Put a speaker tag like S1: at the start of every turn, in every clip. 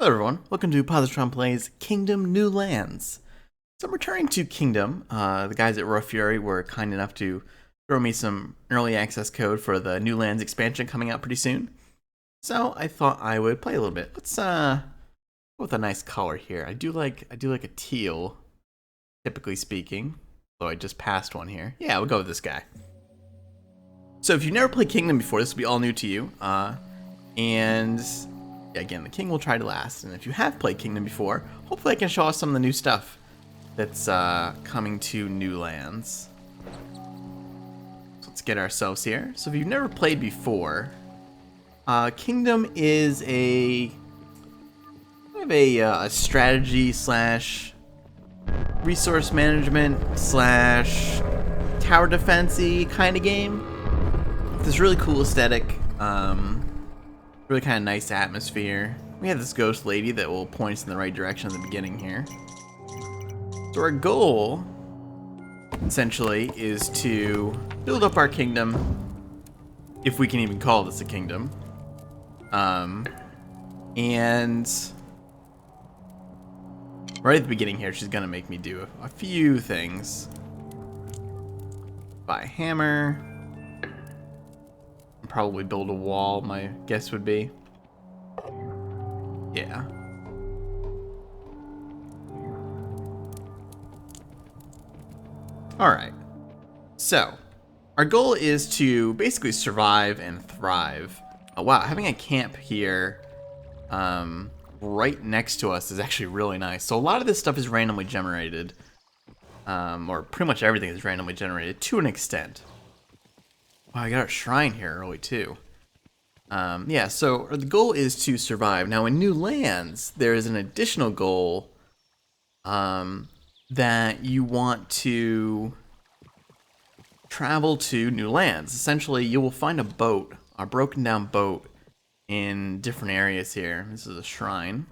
S1: Hello everyone, welcome to Positron Plays Kingdom New Lands. So I'm returning to Kingdom. The guys at Raw Fury were kind enough to throw me some early access code for the New Lands expansion coming out pretty soon. So I thought I would play a little bit. Let's go with a nice color here. I do like a teal, typically speaking. Though I just passed one here. Yeah, we'll go with this guy. So if you've never played Kingdom before, this will be all new to you. And yeah, again, the king will try to last. And if you have played Kingdom before, hopefully I can show off some of the new stuff that's coming to New Lands. So let's get ourselves here. So if you've never played before, Kingdom is a strategy slash resource management slash tower defense-y kind of game. This really cool aesthetic. Really kind of nice atmosphere. We have this ghost lady that will point us in the right direction in the beginning here. So our goal, essentially, is to build up our kingdom, if we can even call this a kingdom. And right at the beginning here, she's gonna make me do a few things. Buy a hammer. Probably build a wall, my guess would be. Yeah. Alright. So, our goal is to basically survive and thrive. Oh, wow, having a camp here right next to us is actually really nice. So a lot of this stuff is randomly generated. Or pretty much everything is randomly generated to an extent. Wow, I got a shrine here early too. Yeah, so the goal is to survive. Now in New Lands, there is an additional goal that you want to travel to New Lands. Essentially, you will find a boat, a broken down boat, in different areas here. This is a shrine.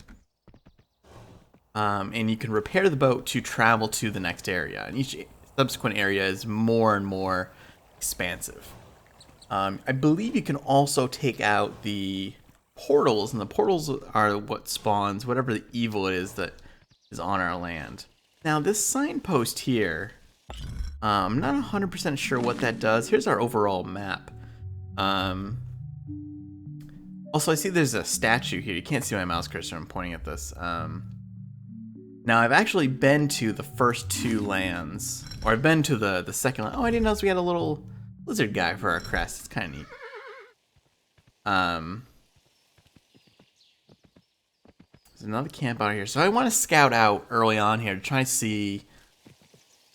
S1: And you can repair the boat to travel to the next area. And each subsequent area is more and more expansive. I believe you can also take out the portals, and the portals are what spawns whatever the evil is that is on our land. Now, this signpost here, I'm not 100% sure what that does. Here's our overall map. Also, I see there's a statue here. You can't see my mouse cursor. I'm pointing at this. Now, I've actually been to the first two lands, or I've been to the second land. Oh, I didn't know we had a little lizard guy for our crest. It's kind of neat. There's another camp out here. So I want to scout out early on here to try to see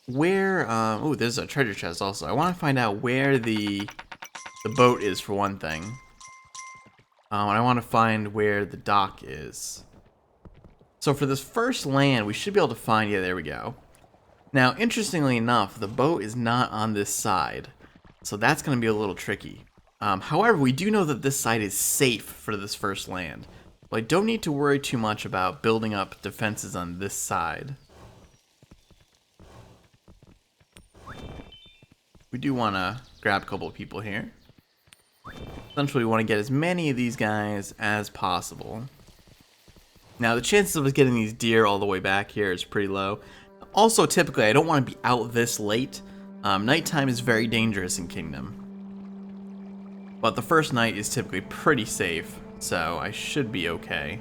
S1: where... oh, there's a treasure chest also. I want to find out where the boat is for one thing. And I want to find where the dock is. So for this first land, we should be able to find... Yeah, there we go. Now, interestingly enough, the boat is not on this side. So that's going to be a little tricky. However, we do know that this side is safe for this first land. But I don't need to worry too much about building up defenses on this side. We do want to grab a couple of people here. Essentially, we want to get as many of these guys as possible. Now, the chances of us getting these deer all the way back here is pretty low. Also, typically, I don't want to be out this late. Nighttime is very dangerous in Kingdom. But the first night is typically pretty safe, so I should be okay.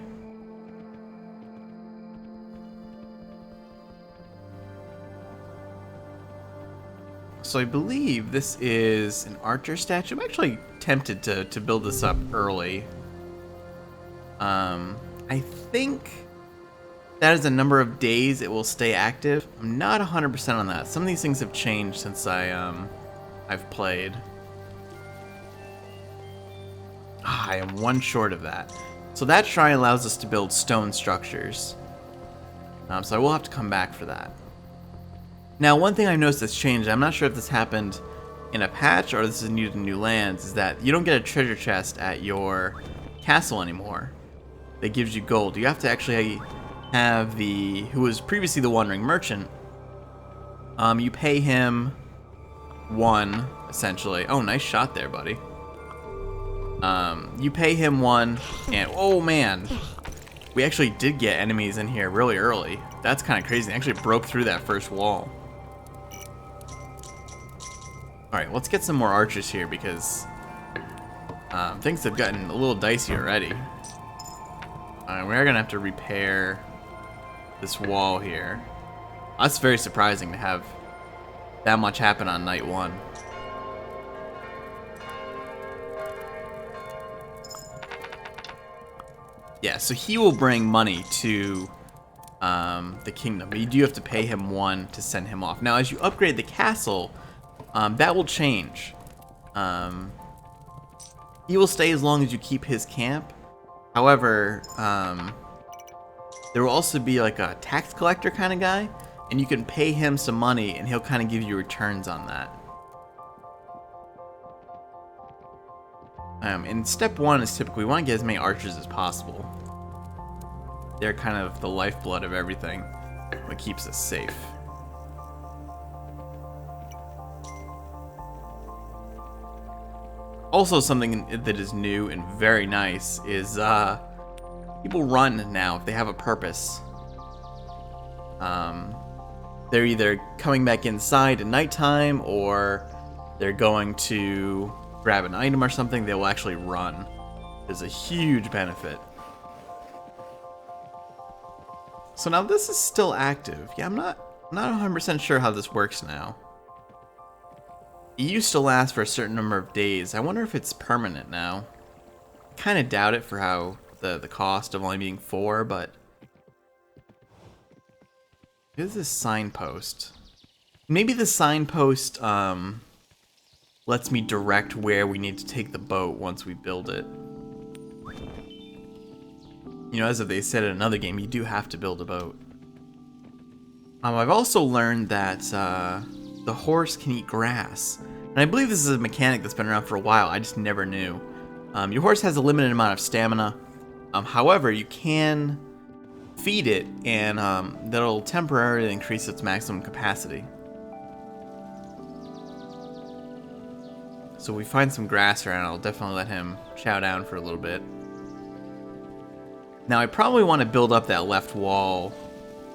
S1: So I believe this is an archer statue. I'm actually tempted to build this up early. I think that is a number of days it will stay active. I'm not 100% on that. Some of these things have changed since I've played. I am one short of that. So that shrine allows us to build stone structures. So I will have to come back for that. Now, one thing I've noticed that's changed, I'm not sure if this happened in a patch or this is new to New Lands, is that you don't get a treasure chest at your castle anymore that gives you gold. You have to actually have who was previously the Wandering Merchant, you pay him 1, essentially. Oh, nice shot there, buddy. You pay him 1, and oh man, We actually did get enemies in here really early. That's kind of crazy. They actually broke through that first wall. Alright, let's get some more archers here because things have gotten a little dicey already. We're going to have to repair this wall here. That's very surprising to have that much happen on night 1. Yeah, so he will bring money to the kingdom, but you do have to pay him 1 to send him off. Now, as you upgrade the castle, that will change. He will stay as long as you keep his camp. However, there will also be like a tax collector kind of guy, and you can pay him some money, and he'll kind of give you returns on that. And step 1 is typically we want to get as many archers as possible. They're kind of the lifeblood of everything that keeps us safe. Also, something that is new and very nice is people run now if they have a purpose. They're either coming back inside at nighttime or they're going to grab an item or something. They will actually run. There's a huge benefit. So now this is still active. Yeah, I'm not 100% sure how this works now. It used to last for a certain number of days. I wonder if it's permanent now. I kind of doubt it for how the cost of only being 4, but what is this signpost? Maybe the signpost lets me direct where we need to take the boat once we build it. You know, as if they said in another game, you do have to build a boat. I've also learned that the horse can eat grass. And I believe this is a mechanic that's been around for a while. I just never knew. Your horse has a limited amount of stamina. However, you can feed it, and that'll temporarily increase its maximum capacity. So we find some grass around. I'll definitely let him chow down for a little bit. Now I probably want to build up that left wall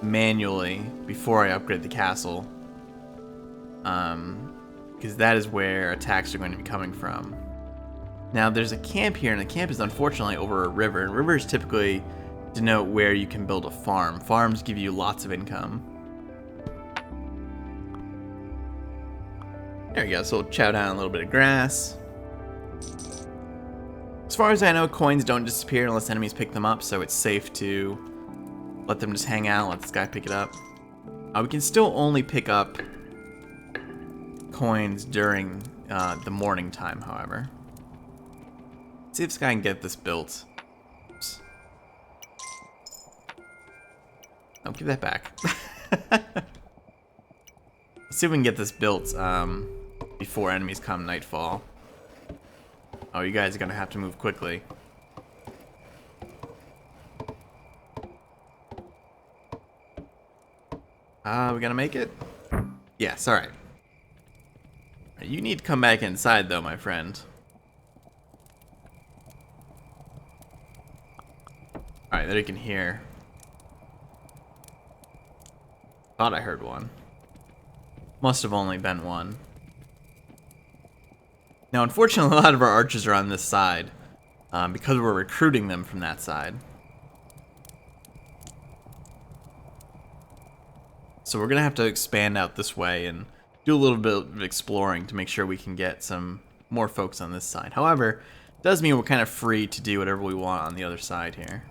S1: manually before I upgrade the castle. Because that is where attacks are going to be coming from. Now there's a camp here, and the camp is unfortunately over a river. And rivers typically denote where you can build a farm. Farms give you lots of income. There we go, so we'll chow down a little bit of grass. As far as I know, coins don't disappear unless enemies pick them up, so it's safe to let them just hang out, let this guy pick it up. We can still only pick up coins during the morning time, however. Let's see if this guy can get this built. Oops. Oh, give that back. Let's see if we can get this built before enemies come nightfall. Oh, you guys are gonna have to move quickly. We gonna make it? Yes, alright. You need to come back inside though, my friend. Alright, there you can hear. Thought I heard one. Must have only been one. Now, unfortunately, a lot of our archers are on this side because we're recruiting them from that side. So we're going to have to expand out this way and do a little bit of exploring to make sure we can get some more folks on this side. However, it does mean we're kind of free to do whatever we want on the other side here.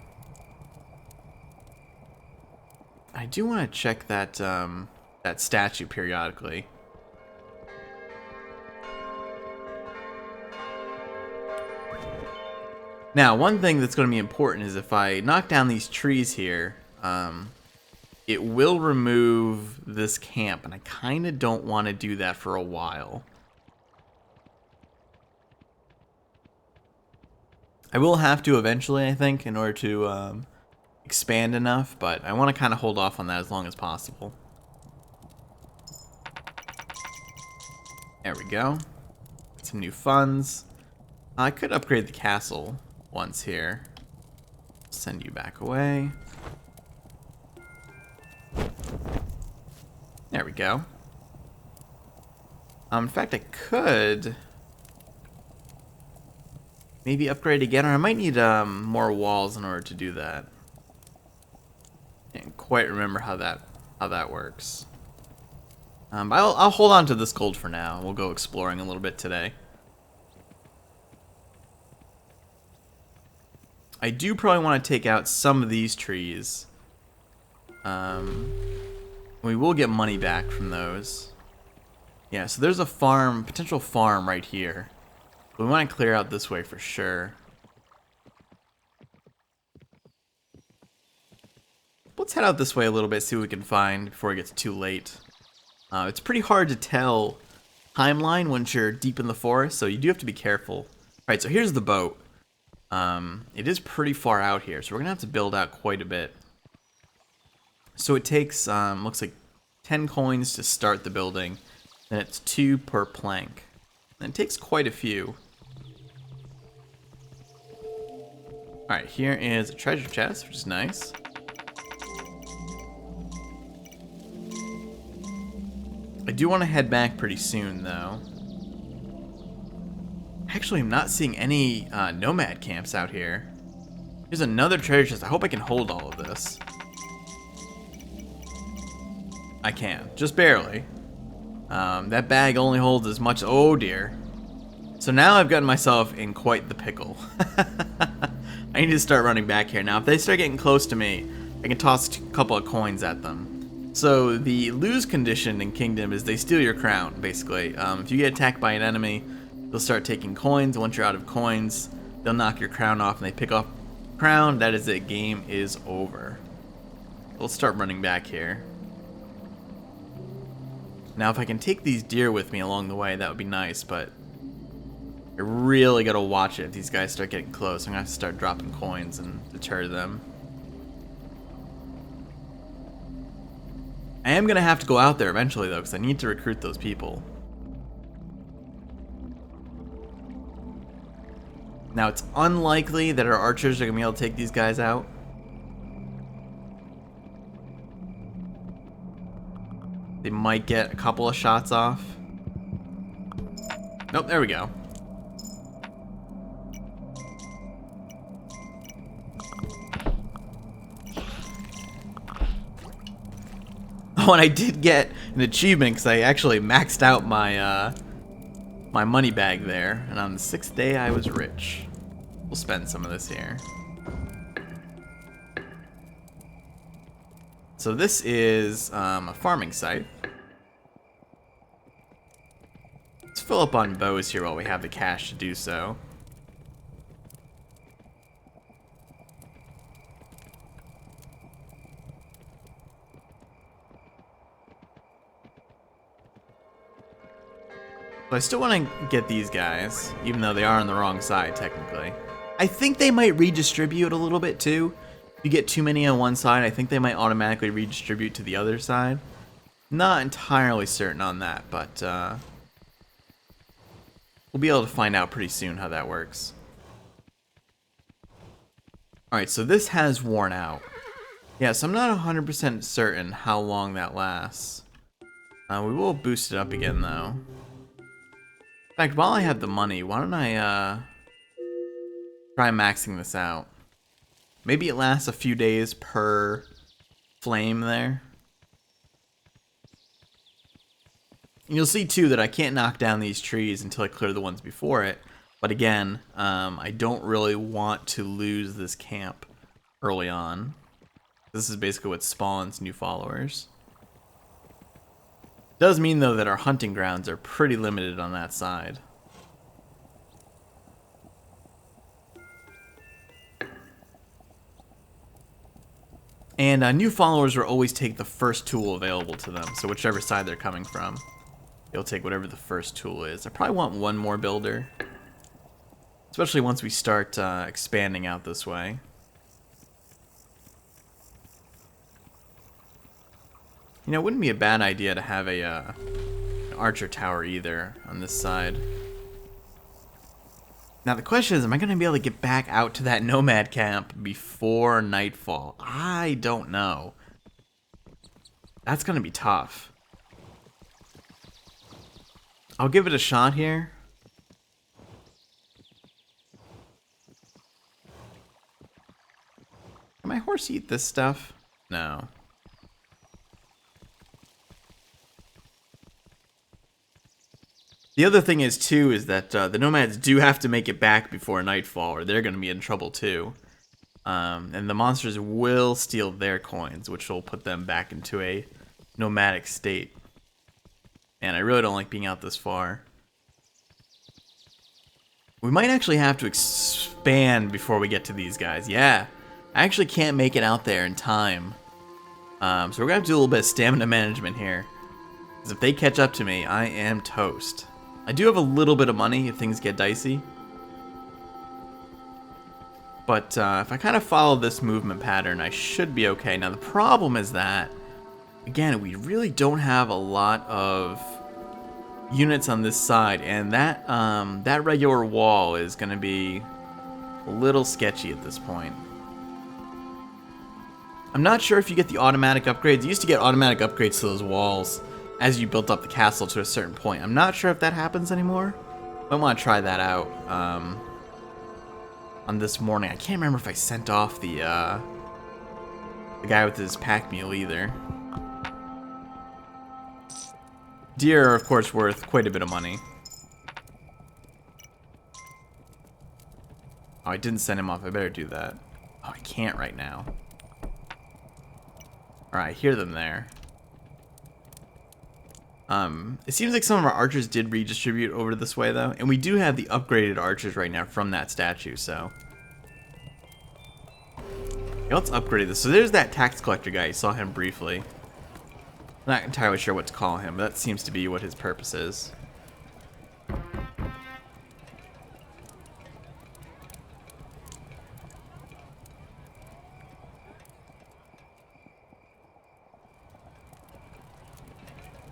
S1: I do want to check that, that statue periodically. Now, one thing that's going to be important is if I knock down these trees here, it will remove this camp, and I kind of don't want to do that for a while. I will have to eventually, I think, in order to expand enough, but I want to kind of hold off on that as long as possible. There we go. Some new funds. I could upgrade the castle once here. send you back away. There we go. In fact, I could maybe upgrade again, or I might need more walls in order to do that. Can't quite remember how that works. But I'll hold on to this gold for now. We'll go exploring a little bit today. I do probably want to take out some of these trees. We will get money back from those. Yeah, so there's a farm, potential farm right here. We want to clear out this way for sure. Let's head out this way a little bit, see what we can find before it gets too late. It's pretty hard to tell timeline once you're deep in the forest, so you do have to be careful. Alright, so here's the boat. It is pretty far out here, so we're going to have to build out quite a bit. So it takes, looks like 10 coins to start the building, and it's 2 per plank. And it takes quite a few. Alright, here is a treasure chest, which is nice. I do want to head back pretty soon, though. Actually, I'm not seeing any nomad camps out here. Here's another treasure chest. I hope I can hold all of this. I can, just barely. That bag only holds as much. Oh dear. So now I've gotten myself in quite the pickle. I need to start running back here. Now, if they start getting close to me, I can toss a couple of coins at them. So the lose condition in Kingdom is they steal your crown, basically. If you get attacked by an enemy, they'll start taking coins. Once you're out of coins, they'll knock your crown off, and they pick off crown. That is it. Game is over. We'll start running back here. Now, if I can take these deer with me along the way, that would be nice, but I really gotta watch it if these guys start getting close. I'm gonna have to start dropping coins and deter them. I am gonna have to go out there eventually, though, because I need to recruit those people. Now, it's unlikely that our archers are gonna be able to take these guys out. They might get a couple of shots off. Nope, there we go. Oh, and I did get an achievement because I actually maxed out my my money bag there, and on the 6th day I was rich. We'll spend some of this here. So this is a farming site. Let's fill up on bows here while we have the cash to do so. But I still want to get these guys, even though they are on the wrong side, technically. I think they might redistribute a little bit, too. If you get too many on one side, I think they might automatically redistribute to the other side. Not entirely certain on that, but we'll be able to find out pretty soon how that works. Alright, so this has worn out. Yeah, so I'm not 100% certain how long that lasts. We will boost it up again, though. In fact, while I have the money, why don't I try maxing this out? Maybe it lasts a few days per flame there. And you'll see too that I can't knock down these trees until I clear the ones before it. But again, I don't really want to lose this camp early on. This is basically what spawns new followers. Does mean though that our hunting grounds are pretty limited on that side. And new followers will always take the first tool available to them, so whichever side they're coming from, they'll take whatever the first tool is. I probably want one more builder, especially once we start expanding out this way. You know, it wouldn't be a bad idea to have a an archer tower either on this side. Now the question is, am I going to be able to get back out to that nomad camp before nightfall? I don't know. That's going to be tough. I'll give it a shot here. Can my horse eat this stuff? No. The other thing is, too, is that the nomads do have to make it back before nightfall, or they're going to be in trouble, too. And the monsters will steal their coins, which will put them back into a nomadic state. And I really don't like being out this far. We might actually have to expand before we get to these guys. Yeah, I actually can't make it out there in time. So we're going to have to do a little bit of stamina management here. Because if they catch up to me, I am toast. I do have a little bit of money if things get dicey. But if I kind of follow this movement pattern, I should be okay. Now the problem is that, again, we really don't have a lot of units on this side. And that, that regular wall is going to be a little sketchy at this point. I'm not sure if you get the automatic upgrades. You used to get automatic upgrades to those walls as you built up the castle to a certain point. I'm not sure if that happens anymore. I want to try that out on this morning. I can't remember if I sent off the guy with his pack mule either. Deer are, of course, worth quite a bit of money. Oh, I didn't send him off. I better do that. Oh, I can't right now. Alright, I hear them there. It seems like some of our archers did redistribute over this way, though. And we do have the upgraded archers right now from that statue, so. Okay, let's upgrade this. So there's that tax collector guy. You saw him briefly. I'm not entirely sure what to call him, but that seems to be what his purpose is.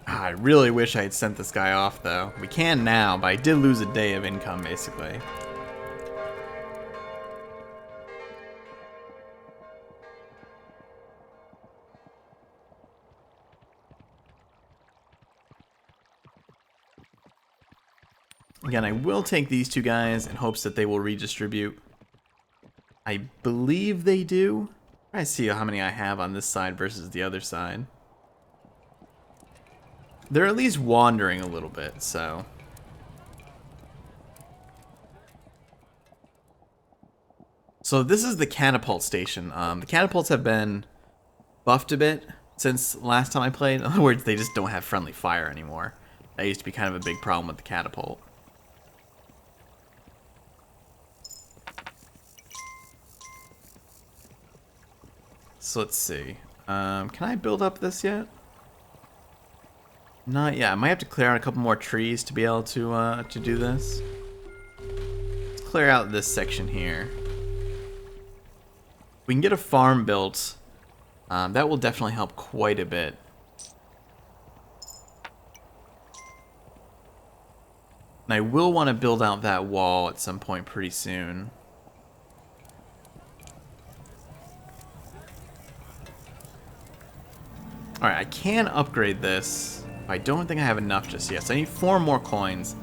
S1: I really wish I had sent this guy off, though. We can now, but I did lose a day of income, basically. Again, I will take these two guys in hopes that they will redistribute. I believe they do. I see how many I have on this side versus the other side. They're at least wandering a little bit, so. So this is the catapult station. The catapults have been buffed a bit since last time I played. In other words, they just don't have friendly fire anymore. That used to be kind of a big problem with the catapult. So let's see. Can I build up this yet? Not yet. I might have to clear out a couple more trees to be able to do this. Let's clear out this section here. We can get a farm built. That will definitely help quite a bit. And I will want to build out that wall at some point pretty soon. Alright, I can upgrade this. I don't think I have enough just yet, so I need 4 more coins.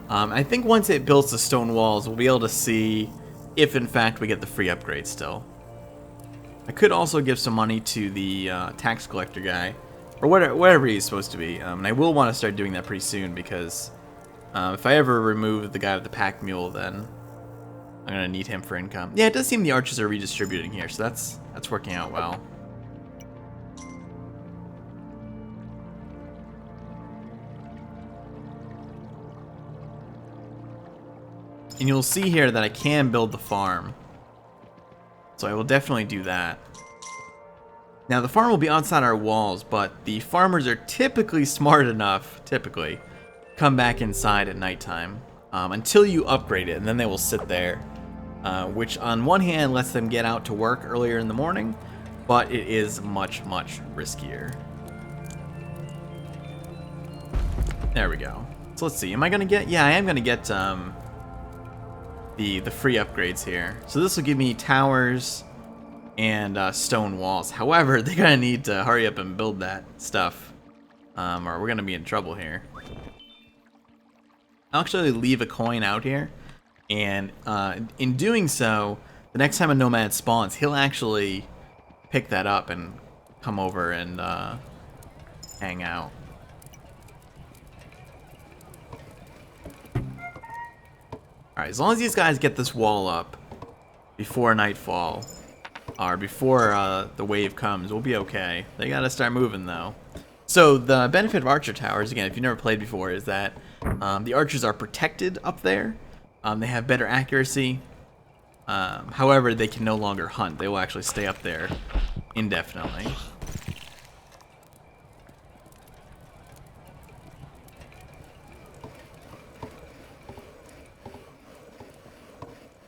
S1: I think once it builds the stone walls, we'll be able to see if, in fact, we get the free upgrade still. I could also give some money to the tax collector guy, or whatever he's supposed to be. And I will want to start doing that pretty soon, because if I ever remove the guy with the pack mule, then I'm going to need him for income. Yeah, it does seem the archers are redistributing here, so that's working out well. And you'll see here that I can build the farm. So I will definitely do that. Now the farm will be outside our walls, but the farmers are typically smart enough, come back inside at nighttime until you upgrade it, and then they will sit there. Which on one hand lets them get out to work earlier in the morning, but it is much, much riskier. There we go. So let's see, am I gonna get, yeah, I am gonna get the the free upgrades here. So this will give me towers and stone walls. However, they're gonna need to hurry up and build that stuff, or we're gonna be in trouble here. I'll actually leave a coin out here, and in doing so, the next time a nomad spawns, he'll actually pick that up and come over and hang out. Alright, as long as these guys get this wall up before nightfall, or before the wave comes, we'll be okay. They gotta start moving, though. So, the benefit of archer towers, again, if you've never played before, is that the archers are protected up there. They have better accuracy. However, they can no longer hunt. They will actually stay up there indefinitely.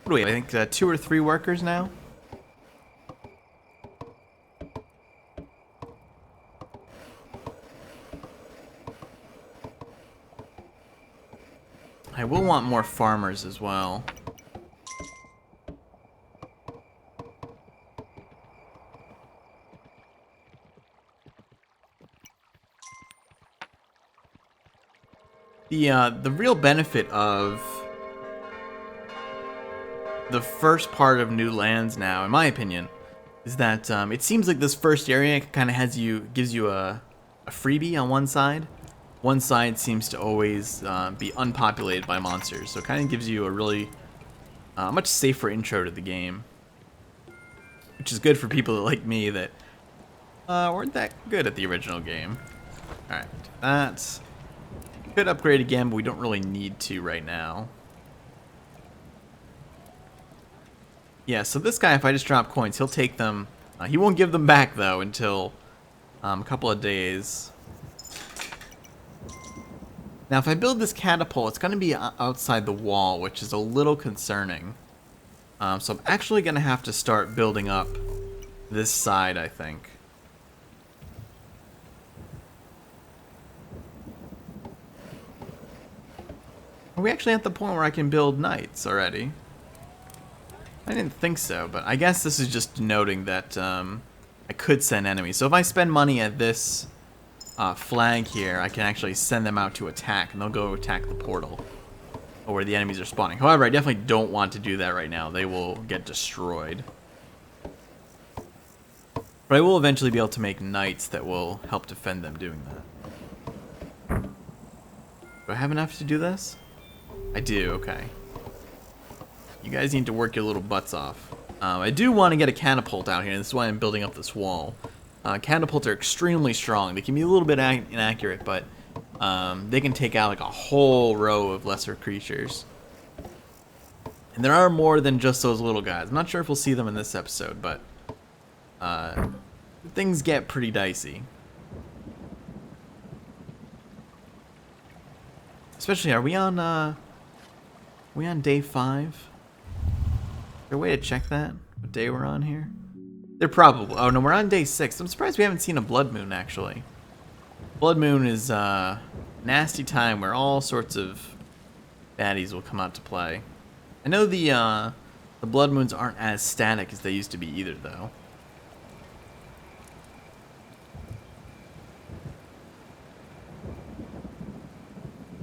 S1: What do we have? I think 2 or 3 workers now? I will want more farmers as well. The real benefit of the first part of New Lands now, in my opinion, is that it seems like this first area kind of gives you a freebie on one side. One side seems to always be unpopulated by monsters, so it kind of gives you a really much safer intro to the game, which is good for people like me that weren't that good at the original game. All right, that's. Could upgrade again, but we don't really need to right now. Yeah, so this guy, if I just drop coins, he'll take them. He won't give them back, though, until a couple of days. Now, if I build this catapult, it's going to be outside the wall, which is a little concerning. So I'm actually going to have to start building up this side, I think. Are we actually at the point where I can build knights already? I didn't think so, but I guess this is just denoting that I could send enemies. So if I spend money at this flag here, I can actually send them out to attack, and they'll go attack the portal, or where the enemies are spawning. However, I definitely don't want to do that right now. They will get destroyed. But I will eventually be able to make knights that will help defend them doing that. Do I have enough to do this? I do, okay. You guys need to work your little butts off. I do want to get a catapult out here. This is why I'm building up this wall. Catapults are extremely strong. They can be a little bit inaccurate, but they can take out like a whole row of lesser creatures. And there are more than just those little guys. I'm not sure if we'll see them in this episode, but things get pretty dicey. Especially, are we on day 5? Is there a way to check that? What day we're on here? They're probably. Oh no, we're on day 6. I'm surprised we haven't seen a blood moon actually. Blood moon is a nasty time where all sorts of baddies will come out to play. I know the blood moons aren't as static as they used to be either, though.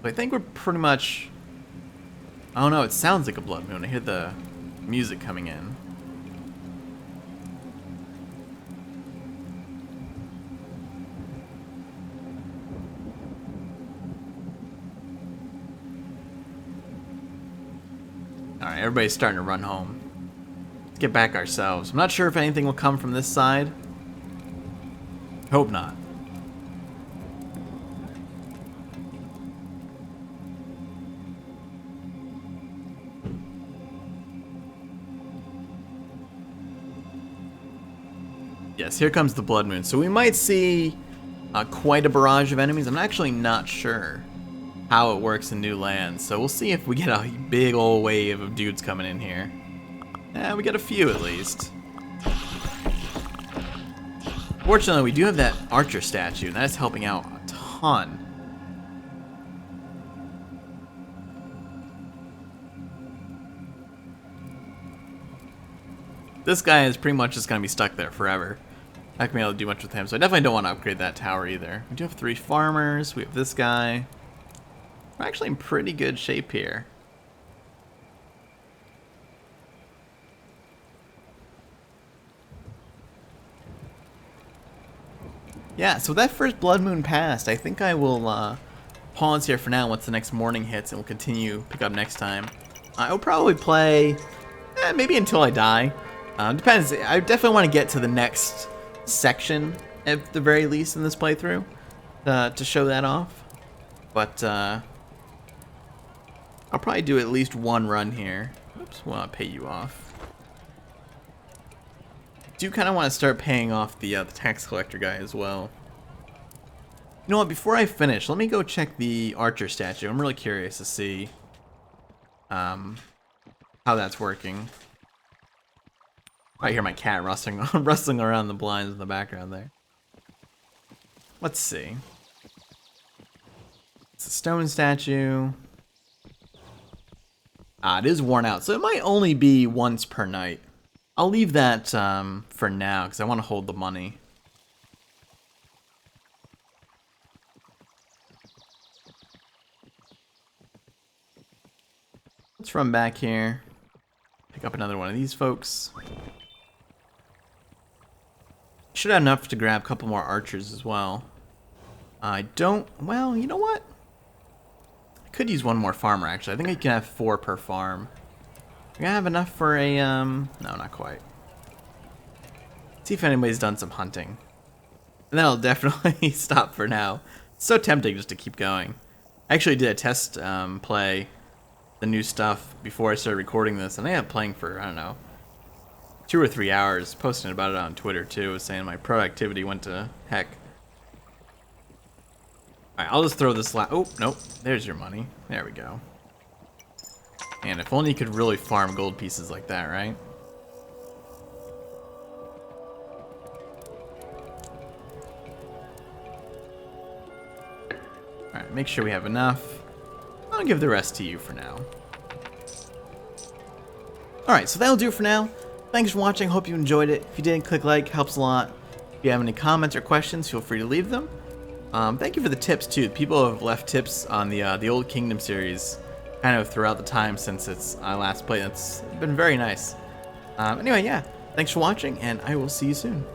S1: But I think we're pretty much. I don't know. It sounds like a blood moon. I hear the music coming in. Alright, everybody's starting to run home. Let's get back ourselves. I'm not sure if anything will come from this side. Hope not. Yes, here comes the blood moon. So we might see quite a barrage of enemies. I'm actually not sure how it works in New Lands, so we'll see if we get a big old wave of dudes coming in here. Yeah, we got a few at least. Fortunately, we do have that archer statue, and that's helping out a ton. this guy is pretty much just going to be stuck there forever. Not going to be able to do much with him, so I definitely don't want to upgrade that tower either. We do have 3 farmers. We have this guy. We're actually in pretty good shape here. Yeah, so that first blood moon passed. I think I will pause here for now once the next morning hits, and we'll continue pick up next time. I'll probably play maybe until I die. Depends. I definitely want to get to the next section at the very least in this playthrough to show that off. But I'll probably do at least one run here. Oops, well, I'll pay you off. Do kind of want to start paying off the tax collector guy as well. You know what? Before I finish, let me go check the archer statue. I'm really curious to see how that's working. I hear my cat rustling around the blinds in the background there. Let's see. It's a stone statue. It is worn out, so it might only be once per night. I'll leave that for now, because I want to hold the money. Let's run back here. Pick up another one of these folks. Should have enough to grab a couple more archers as well. I don't... Well, you know what? I could use one more farmer, actually. I think I can have 4 per farm. Do I have enough for a... No, not quite. See if anybody's done some hunting. And then I'll definitely stop for now. It's so tempting just to keep going. I actually did a test play the new stuff before I started recording this, and I ended up playing for, I don't know, 2 or 3 hours, posting about it on Twitter too, saying my productivity went to heck. Alright, I'll just throw this oh, nope, there's your money. There we go. And if only you could really farm gold pieces like that, right? Alright, make sure we have enough. I'll give the rest to you for now. Alright, so that'll do it for now. Thanks for watching, hope you enjoyed it. If you did, click like, helps a lot. If you have any comments or questions, feel free to leave them. Thank you for the tips too. People have left tips on the Old Kingdom series kind of throughout the time since it's last played. It's been very nice. Anyway, yeah, thanks for watching, and I will see you soon.